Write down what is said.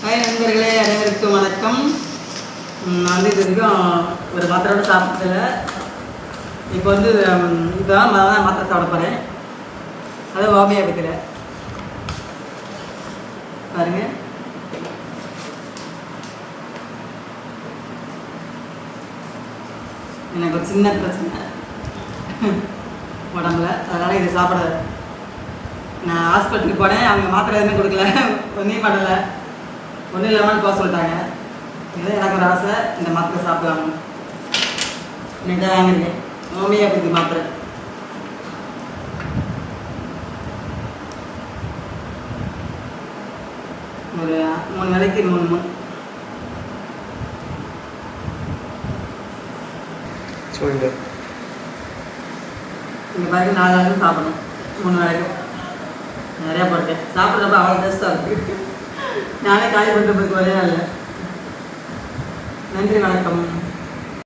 Hi நண்பர்களே, அனைவருக்கும் வணக்கம். நான் இது வரைக்கும் ஒரு மாத்திரோட சாப்பிட்டதில்ல. இப்போ இதுதான் மாத்திரை சாப்பிட போகிறேன். அது ஹோமியோபதியில் பாருங்க. எனக்கு ஒரு சின்ன பிரச்சனை உடம்புல, அதனால் இதை சாப்பிட நான் ஹாஸ்பிட்டலுக்கு போனேன். அவங்க மாத்திரை எதுவுமே கொடுக்கல, ஒன்றும் பண்ணலை, ஒன்றும் இல்லாமல் போக சொல்லிட்டாங்க. இது எனக்கு ஒரு ஆசை, இந்த மாத்திரை சாப்பிடலாம். இன்னைக்கு தான் வாங்கியிருக்கேன் ஹோமியோபதி மாத்திரை. ஒரு 3 நாளைக்கு 3 சொல்லுங்க. இங்கே பாருங்க, 4 நாளைக்கு சாப்பிடணும். 3 நாளைக்கும் நிறையா போட்டேன். சாப்பிட்றப்ப அவ்வளோ டேஸ்ட்டாக இருக்குது. நானே காலி பண்ணிட்டு போய் ஒரே நாளில். நன்றி, வணக்கம்.